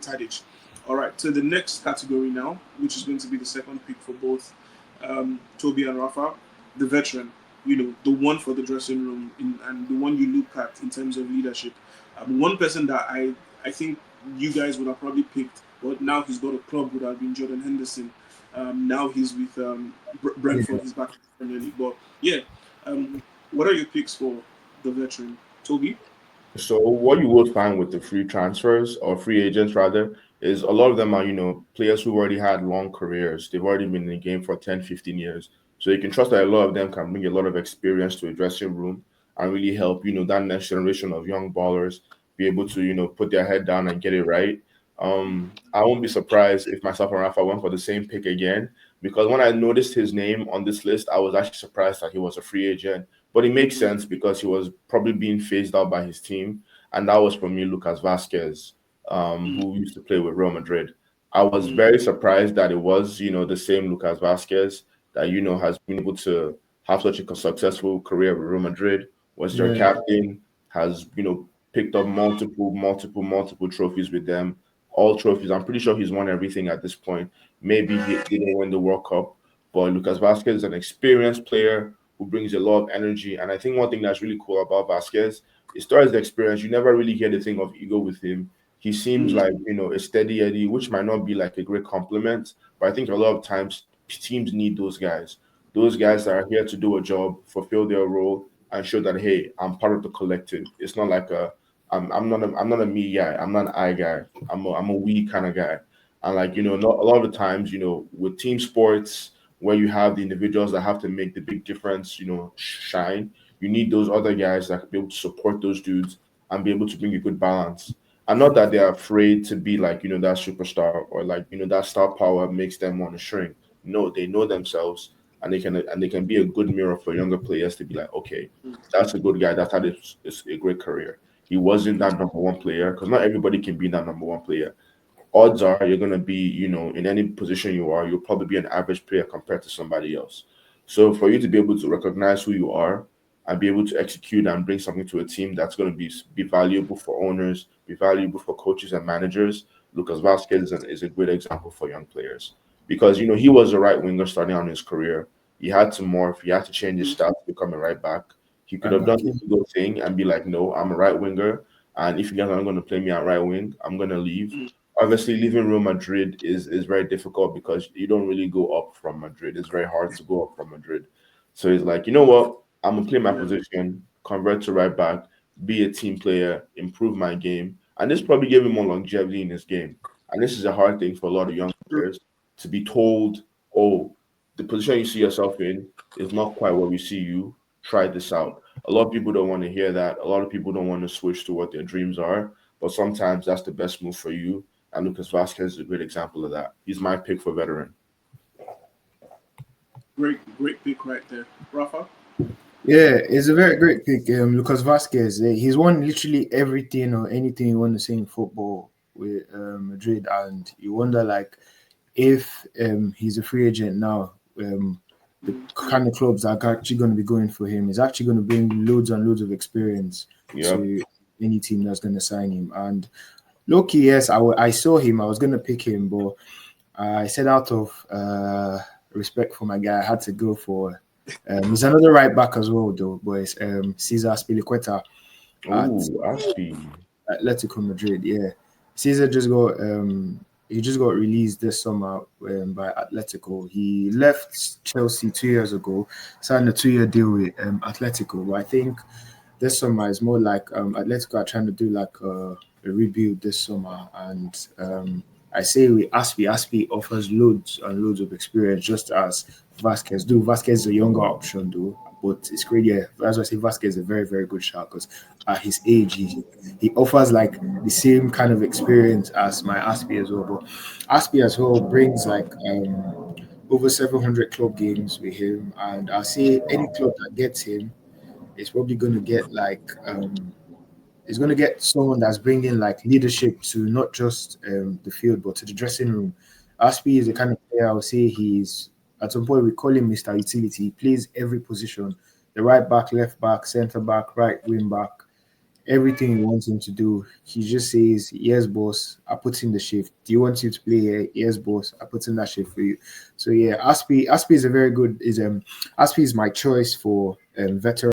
Tadic. All right, so the next category now, which is going to be the second pick for both Toby and Rafa, the veteran. The one for the dressing room, and the one you look at in terms of leadership. One person that I think you guys would have probably picked, but now he's got a club, would have been Jordan Henderson. Now he's with Brentford. Yeah. He's back in the Premier League. But yeah, what are your picks for the veteran, Toby? So what you will find with the free transfers or free agents rather is a lot of them are, players who already had long careers. They've already been in the game for 10, 15 years. So you can trust that a lot of them can bring a lot of experience to a dressing room and really help, that next generation of young ballers be able to, put their head down and get it right. I won't be surprised if myself and Rafa went for the same pick again because when I noticed his name on this list, I was actually surprised that he was a free agent, but it makes sense because he was probably being phased out by his team, and that was for me Lucas Vasquez, who used to play with Real Madrid. I was very surprised that it was the same Lucas Vasquez that has been able to have such a successful career with Real Madrid, was their Yeah. captain, has picked up multiple trophies with them, all trophies. I'm pretty sure he's won everything at this point. Maybe he didn't win the World Cup, but Lucas Vasquez is an experienced player who brings a lot of energy. And I think one thing that's really cool about Vasquez is towards the experience, you never really hear the thing of ego with him. He seems like, a steady Eddie, which might not be like a great compliment, but I think a lot of times teams need those guys. Those guys that are here to do a job, fulfill their role, and show that hey, I'm part of the collective. It's not like I'm not a me guy. I'm not an I guy. I'm a we kind of guy. And like not a lot of the times, with team sports where you have the individuals that have to make the big difference, shine. You need those other guys that can be able to support those dudes and be able to bring a good balance. And not that they're afraid to be like, that superstar or like, that star power makes them want to shrink. No, they know themselves and they can be a good mirror for younger players to be like, okay, that's a good guy. That's had it's a great career. He wasn't that number one player because not everybody can be that number one player. Odds are you're going to be, in any position you are, you'll probably be an average player compared to somebody else. So for you to be able to recognize who you are and be able to execute and bring something to a team that's going to be valuable for owners, be valuable for coaches and managers, Lucas Vasquez is a great example for young players because he was a right winger starting out in his career. He had to morph, he had to change his style to become a right back. He could Right have done back the in. ego thing and be like, no, I'm a right winger. And if you guys aren't going to play me at right wing, I'm going to leave. Obviously, leaving Real Madrid is very difficult because you don't really go up from Madrid. It's very hard to go up from Madrid. So he's like, you know what? I'm gonna play my Yeah. position, convert to right back, be a team player, improve my game, and this probably gave him more longevity in his game. And this is a hard thing for a lot of young players to be told, "Oh, the position you see yourself in is not quite where we see you. Try this out." A lot of people don't want to hear that. A lot of people don't want to switch to what their dreams are. But sometimes that's the best move for you. And Lucas Vasquez is a great example of that. He's my pick for veteran. Great pick right there, Rafa. Yeah, it's a very great pick. Lucas Vasquez, he's won literally everything or anything you want to say in football with Madrid, and you wonder like if he's a free agent now, the kind of clubs that are actually going to be going for him is actually going to bring loads and loads of experience Yep. to any team that's going to sign him. And Loki, yes, I saw him. I was going to pick him, but I said out of respect for my guy, I had to go for. He's another right back as well, though, boys. Cesar Spilicueta at Oh, Aspie. Atletico Madrid. Yeah, Cesar just got he just got released this summer by Atletico. He left Chelsea 2 years ago, signed a 2 year deal with Atletico. But I think this summer is more like Atletico are trying to do like a rebuild this summer, and I say with Aspi offers loads and loads of experience, just as Vasquez do. Vasquez is a younger option, though, but it's great. Yeah, as I say, Vasquez is a very very good shot because at his age, he offers like the same kind of experience as my Aspi as well. But Aspi as well brings like over 700 club games with him, and I say any club that gets him is probably going to get like is going to get someone that's bringing like leadership to not just the field but to the dressing room. Aspi is the kind of player I would say he's at some point we call him Mr. Utility. He plays every position: the right back, left back, centre back, right wing back. everything he wants him to do. He just says, "Yes, boss, I put in the shift. Do you want you to play here? Yes, boss, I put in that shift for you." So yeah, Aspi is a very good is Aspi is my choice for veteran